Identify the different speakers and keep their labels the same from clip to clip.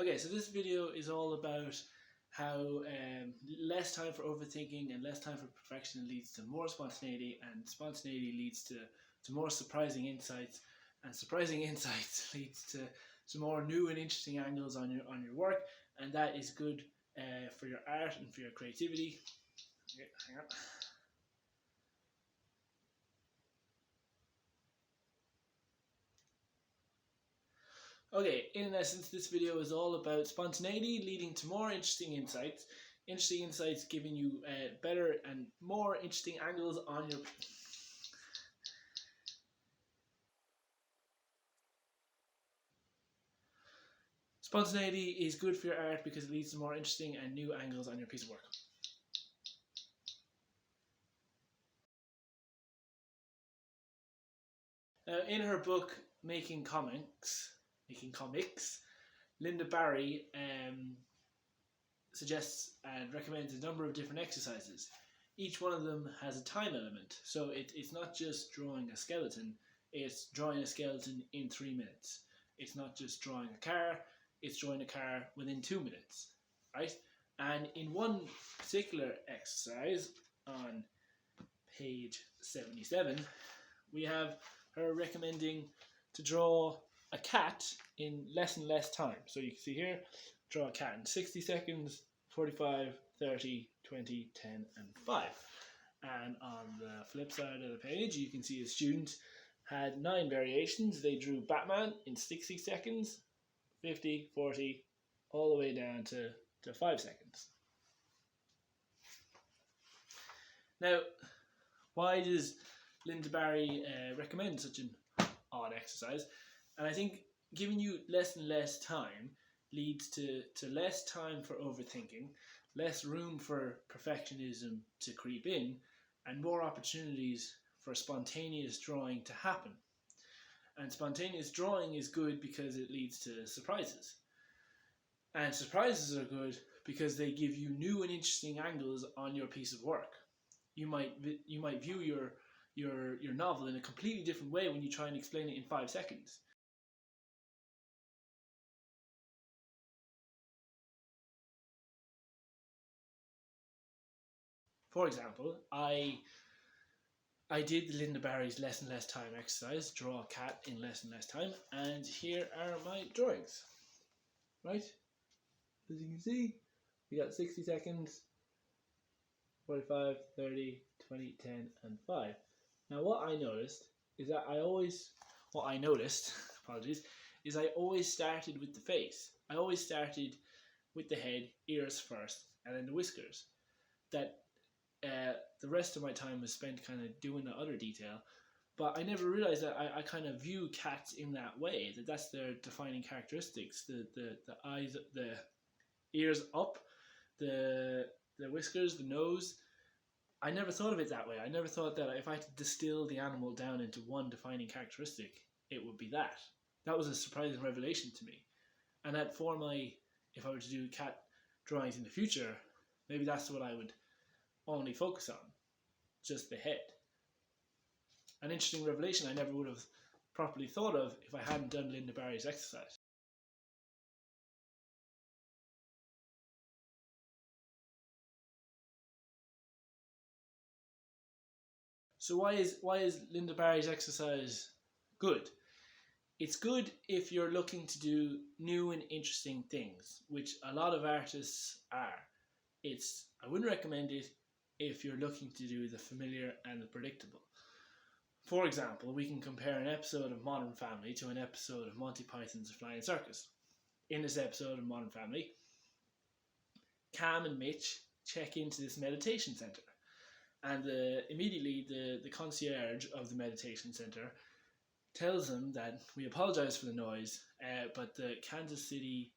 Speaker 1: Okay, so this video is all about how less time for overthinking and less time for perfection leads to more spontaneity, and spontaneity leads to more surprising insights, and surprising insights leads to more new and interesting angles on your work, and that is good for your art and for your creativity. Okay, hang on. Okay, in essence, this video is all about spontaneity leading to more interesting insights. Interesting insights giving you better and more interesting angles on your... Spontaneity is good for your art because it leads to more interesting and new angles on your piece of work. In her book, Making Comics, Lynda Barry suggests and recommends a number of different exercises. Each one of them has a time element, so it's not just drawing a skeleton, it's drawing a skeleton in 3 minutes. It's not just drawing a car, it's drawing a car within 2 minutes, right? And in one particular exercise on page 77, we have her recommending to draw a cat in less and less time. So you can see here, draw a cat in 60 seconds, 45, 30, 20, 10, and 5. And on the flip side of the page, you can see a student had 9 variations. They drew Batman in 60 seconds, 50, 40, all the way down to 5 seconds. Now, why does Lynda Barry recommend such an odd exercise? And I think giving you less and less time leads to less time for overthinking, less room for perfectionism to creep in, and more opportunities for spontaneous drawing to happen. And spontaneous drawing is good because it leads to surprises. And surprises are good because they give you new and interesting angles on your piece of work. You might view your novel in a completely different way when you try and explain it in 5 seconds. For example, I did the Lynda Barry's less and less time exercise, draw a cat in less and less time, and here are my drawings. Right? As you can see, we got 60 seconds, 45, 30, 20, 10, and 5. Now what I noticed is that I always started with the face. I always started with the head, ears first, and then the whiskers. That the rest of my time was spent kind of doing the other detail, but I never realized that I kind of view cats in that way, that's their defining characteristics, the eyes, the ears up, the whiskers, the nose. I never thought of it that way. I never thought that if I had to distill the animal down into one defining characteristic, it would be that. That was a surprising revelation to me. And that for if I were to do cat drawings in the future, maybe that's what I would only focus on, just the head. An interesting revelation I never would have properly thought of if I hadn't done Lynda Barry's exercise. So why is Lynda Barry's exercise good? It's good if you're looking to do new and interesting things, which a lot of artists are. I wouldn't recommend it if you're looking to do the familiar and the predictable. For example, we can compare an episode of Modern Family to an episode of Monty Python's Flying Circus. In this episode of Modern Family, Cam and Mitch check into this meditation center, and immediately the concierge of the meditation center tells them that we apologize for the noise, but the Kansas City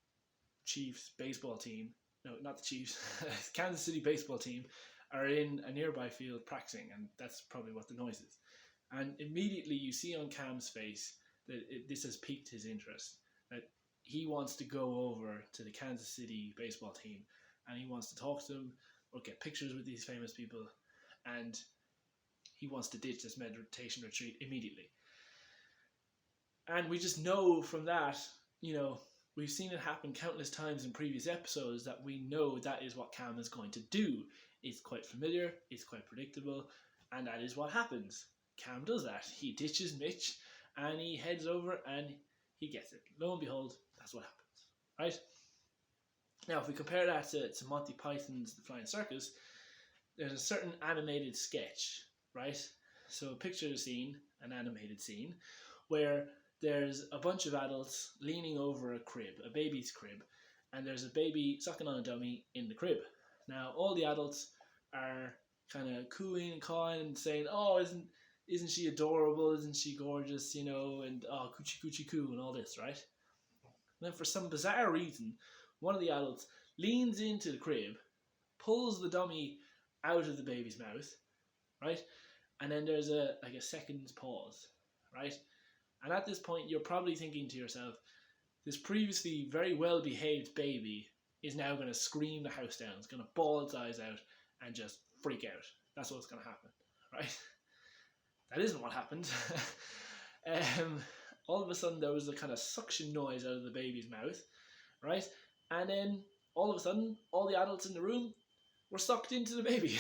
Speaker 1: Chiefs baseball team, no, not the Chiefs, Kansas City baseball team are in a nearby field practicing, and that's probably what the noise is. And immediately you see on Cam's face that this has piqued his interest, that he wants to go over to the Kansas City baseball team and he wants to talk to them or get pictures with these famous people, and he wants to ditch this meditation retreat immediately. And we just know from that, we've seen it happen countless times in previous episodes that we know that is what Cam is going to do. It's quite familiar, it's quite predictable, and that is what happens. Cam does that. He ditches Mitch and he heads over and he gets it. Lo and behold, that's what happens. Right? Now, if we compare that to Monty Python's The Flying Circus, there's a certain animated sketch, right? So picture a scene, an animated scene, where there's a bunch of adults leaning over a crib, a baby's crib, and there's a baby sucking on a dummy in the crib. Now, all the adults are kind of cooing and cawing and saying, "Oh, isn't she adorable? Isn't she gorgeous? You know, and oh, coochie coochie coo and all this, right?" And then for some bizarre reason, one of the adults leans into the crib, pulls the dummy out of the baby's mouth, right? And then there's a second's pause, right? And at this point, you're probably thinking to yourself, this previously very well behaved baby is now going to scream the house down. It's going to bawl its eyes out and just freak out. That's what's going to happen, right? That isn't what happened. All of a sudden, there was a kind of suction noise out of the baby's mouth, right? And then all of a sudden, all the adults in the room were sucked into the baby.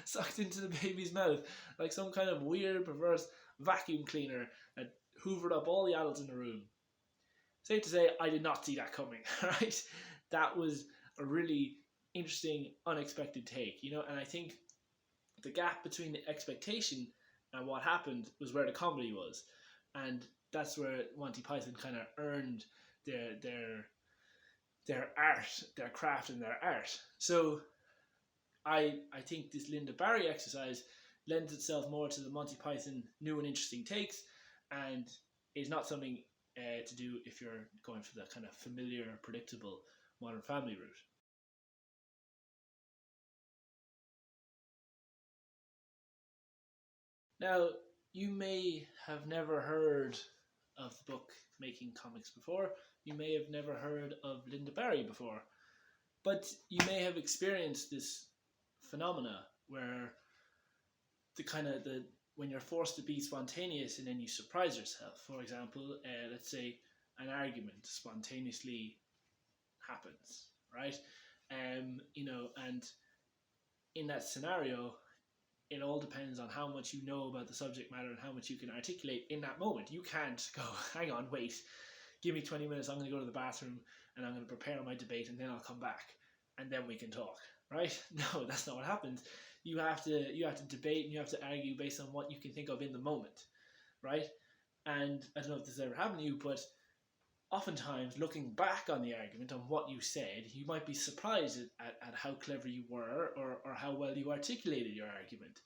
Speaker 1: Sucked into the baby's mouth. Like some kind of weird, perverse vacuum cleaner that hoovered up all the adults in the room. Safe to say, I did not see that coming, right? That was a really interesting, unexpected take, you know? And I think the gap between the expectation and what happened was where the comedy was. And that's where Monty Python kind of earned their art, their craft and their art. So I think this Lynda Barry exercise lends itself more to the Monty Python new and interesting takes, and is not something to do if you're going for the kind of familiar, predictable Modern Family route. Now, you may have never heard of the book Making Comics before. You may have never heard of Lynda Barry before. But you may have experienced this phenomena where when you're forced to be spontaneous and then you surprise yourself. For example, let's say an argument spontaneously happens, right? And in that scenario, it all depends on how much you know about the subject matter and how much you can articulate in that moment. You can't go, hang on, wait, give me 20 minutes, I'm going to go to the bathroom and I'm going to prepare my debate and then I'll come back and then we can talk, right? No, that's not what happens. You have to debate and you have to argue based on what you can think of in the moment, right? And I don't know if this has ever happened to you, but oftentimes looking back on the argument, on what you said, you might be surprised at how clever you were or how well you articulated your argument,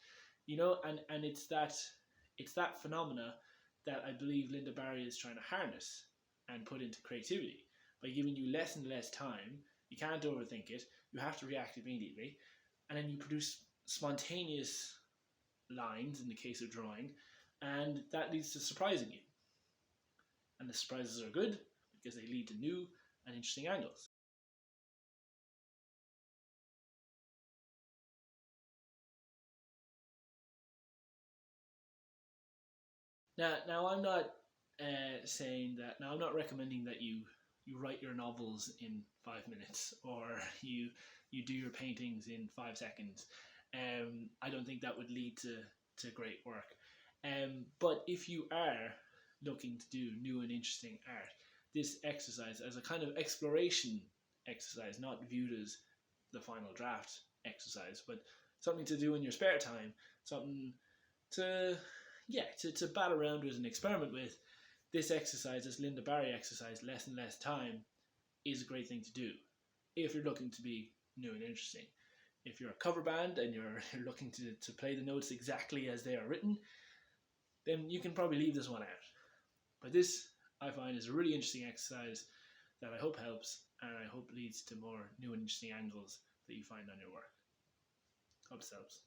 Speaker 1: you know, and it's that phenomena that I believe Lynda Barry is trying to harness and put into creativity by giving you less and less time. You can't overthink it, you have to react immediately, and then you produce spontaneous lines in the case of drawing, and that leads to surprising you. And the surprises are good because they lead to new and interesting angles. Now I'm not saying that. Now I'm not recommending that you write your novels in 5 minutes or you do your paintings in 5 seconds. I don't think that would lead to great work. But if you are looking to do new and interesting art, this exercise as a kind of exploration exercise, not viewed as the final draft exercise, but something to do in your spare time, something to bat around with and experiment with. This exercise, this Lynda Barry exercise, less and less time, is a great thing to do if you're looking to be new and interesting. If you're a cover band and you're looking to play the notes exactly as they are written, then you can probably leave this one out. But this, I find, is a really interesting exercise that I hope helps and I hope leads to more new and interesting angles that you find on your work. Hope this helps.